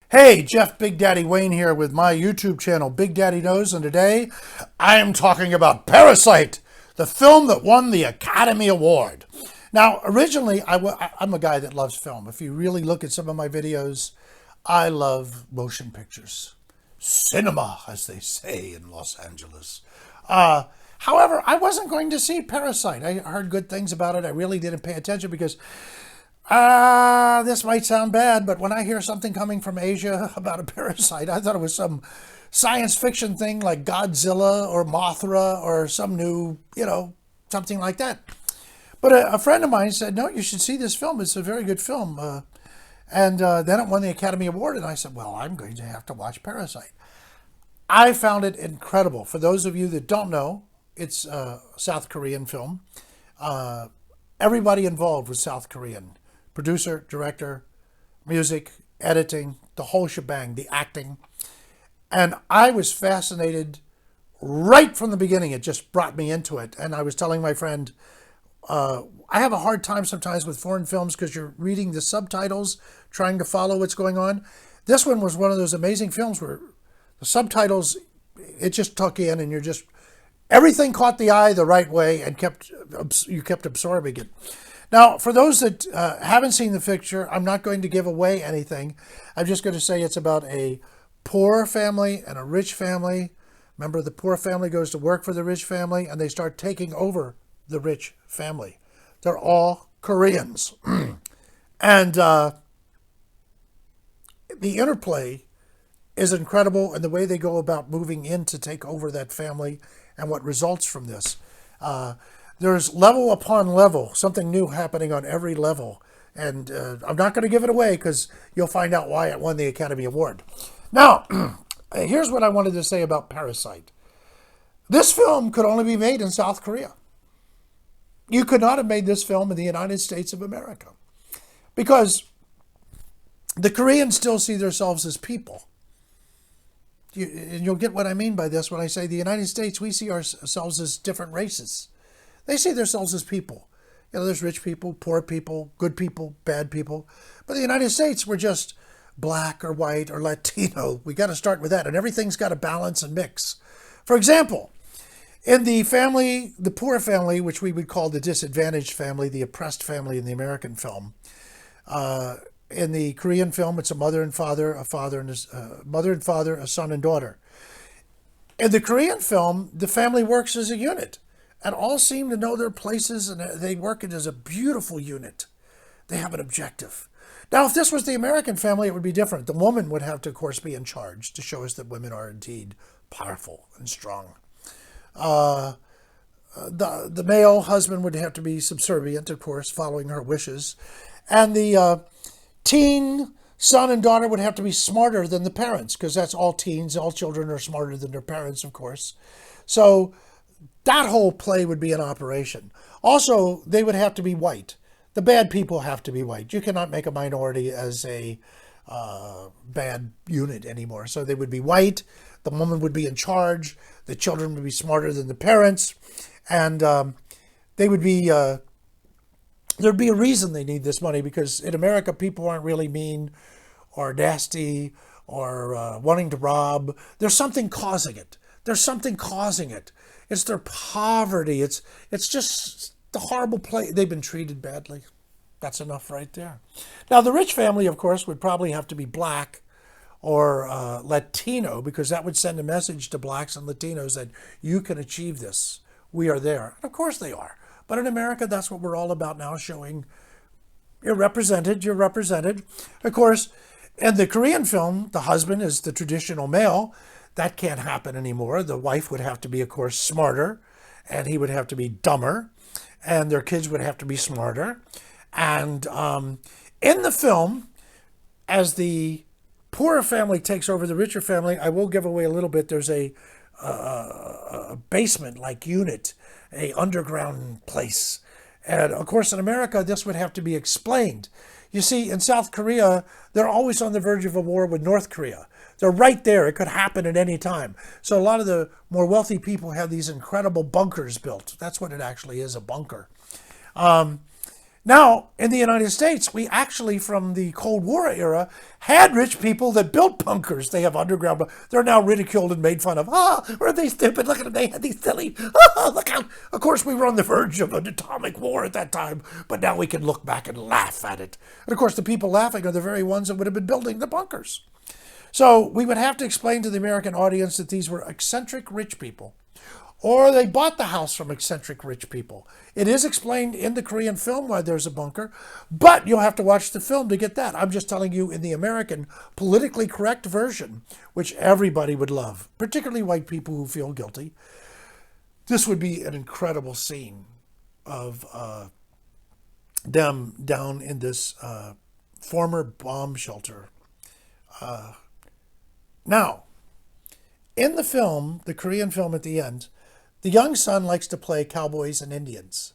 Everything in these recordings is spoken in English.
Hey, Jeff Big Daddy Wayne here with my YouTube channel, Big Daddy Knows, and today I am talking about Parasite, the film that won the Academy Award. Now, originally, I'm a guy that loves film. If you really look at some of my videos, I love motion pictures. Cinema, as they say in Los Angeles. However, I wasn't going to see Parasite. I heard good things about it. I really didn't pay attention because this might sound bad, but when I hear something coming from Asia about a parasite, I thought it was some science fiction thing like Godzilla or Mothra or some new, something like that. But a friend of mine said, no, you should see this film. It's a very good film. And then it won the Academy Award. And I said, well, I'm going to have to watch Parasite. I found it incredible. For those of you that don't know, it's a South Korean film. Everybody involved was South Korean. Producer, director, music, editing, the whole shebang, the acting. And I was fascinated right from the beginning. It just brought me into it. And I was telling my friend, I have a hard time sometimes with foreign films because you're reading the subtitles, trying to follow what's going on. This one was one of those amazing films where the subtitles, it just took in and everything caught the eye the right way and you kept absorbing it. Now, for those that haven't seen the picture, I'm not going to give away anything. I'm just going to say it's about a poor family and a rich family. Remember, the poor family goes to work for the rich family, and they start taking over the rich family. They're all Koreans. And the interplay is incredible, and the way they go about moving in to take over that family and what results from this. There's level upon level, something new happening on every level. And I'm not going to give it away because you'll find out why it won the Academy Award. Now, here's what I wanted to say about Parasite. This film could only be made in South Korea. You could not have made this film in the United States of America because the Koreans still see themselves as people. And you'll get what I mean by this when I say the United States, we see ourselves as different races. They see themselves as people. There's rich people, poor people, good people, bad people. But in the United States, we're just black or white or Latino. We got to start with that. And everything's got to balance and mix. For example, in the family, the poor family, which we would call the disadvantaged family, the oppressed family in the American film. In the Korean film, it's a mother and father, a son and daughter. In the Korean film, the family works as a unit. And all seem to know their places, and they work it as a beautiful unit. They have an objective. Now, if this was the American family, it would be different. The woman would have to, of course, be in charge to show us that women are indeed powerful and strong. The male husband would have to be subservient, of course, following her wishes. And the teen son and daughter would have to be smarter than the parents, because that's all teens. All children are smarter than their parents, of course. So that whole play would be in operation. Also, they would have to be white. The bad people have to be white. You cannot make a minority as a bad unit anymore. So they would be white. The woman would be in charge. The children would be smarter than the parents. And they would be, there'd be a reason they need this money, because in America, people aren't really mean or nasty or wanting to rob. There's something causing it. There's something causing it. It's their poverty. It's just the horrible place. They've been treated badly. That's enough right there. Now, the rich family, of course, would probably have to be black or Latino, because that would send a message to blacks and Latinos that you can achieve this. We are there. And of course they are. But in America, that's what we're all about now, showing you're represented. Of course, in the Korean film, the husband is the traditional male. That can't happen anymore. The wife would have to be, of course, smarter, and he would have to be dumber, and their kids would have to be smarter. And in the film, as the poorer family takes over the richer family, I will give away a little bit. There's a basement-like unit, a underground place. And, of course, in America, this would have to be explained. You see, in South Korea, they're always on the verge of a war with North Korea. They're right there. It could happen at any time. So a lot of the more wealthy people have these incredible bunkers built. That's what it actually is, a bunker. Now, in the United States, we actually, from the Cold War era, had rich people that built bunkers. They have underground, they're now ridiculed and made fun of. Were they stupid? Look at them, they had these silly, look out. Of course, we were on the verge of an atomic war at that time, but now we can look back and laugh at it. And of course, the people laughing are the very ones that would have been building the bunkers. So we would have to explain to the American audience that these were eccentric rich people. Or they bought the house from eccentric rich people. It is explained in the Korean film why there's a bunker, but you'll have to watch the film to get that. I'm just telling you in the American politically correct version, which everybody would love, particularly white people who feel guilty. This would be an incredible scene of them down in this former bomb shelter. Now, in the film, the Korean film at the end, the young son likes to play cowboys and Indians.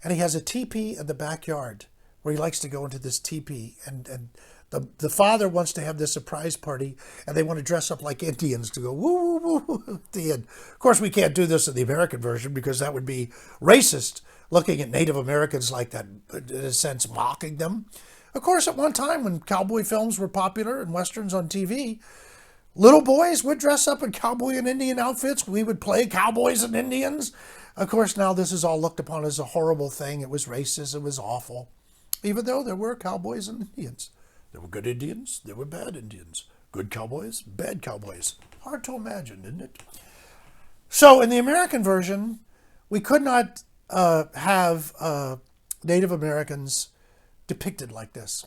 And he has a teepee in the backyard where he likes to go into this teepee. And the father wants to have this surprise party, and they want to dress up like Indians to go woo, woo, woo, at the end. Of course, we can't do this in the American version because that would be racist, looking at Native Americans like that, in a sense, mocking them. Of course, at one time when cowboy films were popular and Westerns on TV, little boys would dress up in cowboy and Indian outfits. We would play cowboys and Indians. Of course, now this is all looked upon as a horrible thing. It was racist. It was awful. Even though there were cowboys and Indians. There were good Indians. There were bad Indians. Good cowboys, bad cowboys. Hard to imagine, isn't it? So in the American version, we could not have Native Americans depicted like this.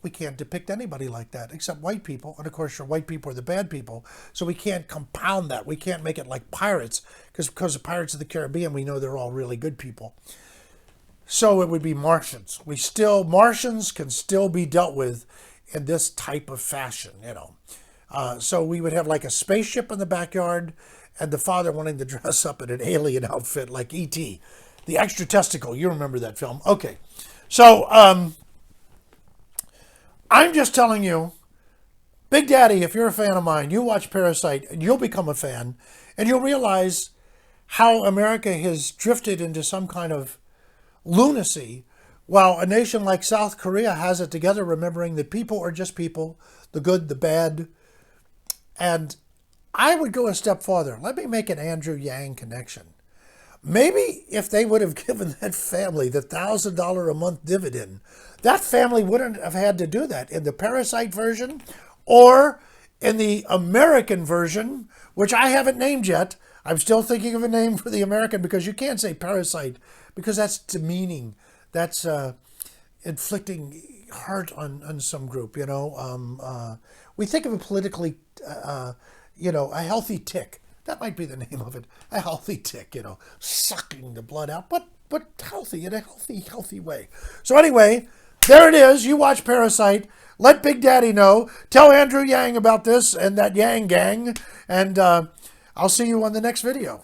We can't depict anybody like that except white people. And of course, your white people are the bad people. So we can't compound that. We can't make it like pirates because of Pirates of the Caribbean, we know they're all really good people. So it would be Martians. Martians can still be dealt with in this type of fashion, you know. So we would have like a spaceship in the backyard and the father wanting to dress up in an alien outfit like E.T. The Extra Testicle. You remember that film. Okay. So, I'm just telling you, Big Daddy, if you're a fan of mine, you watch Parasite and you'll become a fan and you'll realize how America has drifted into some kind of lunacy while a nation like South Korea has it together, remembering that people are just people, the good, the bad. And I would go a step farther. Let me make an Andrew Yang connection. Maybe if they would have given that family the $1,000 a month dividend, that family wouldn't have had to do that in the Parasite version or in the American version, which I haven't named yet. I'm still thinking of a name for the American because you can't say Parasite because that's demeaning. That's inflicting hurt on some group, you know. We think of a politically, a healthy tick. That might be the name of it. A healthy tick, you know, sucking the blood out, but healthy, in a healthy way. So anyway, there it is. You watch Parasite. Let Big Daddy know. Tell Andrew Yang about this and that Yang gang. And I'll see you on the next video.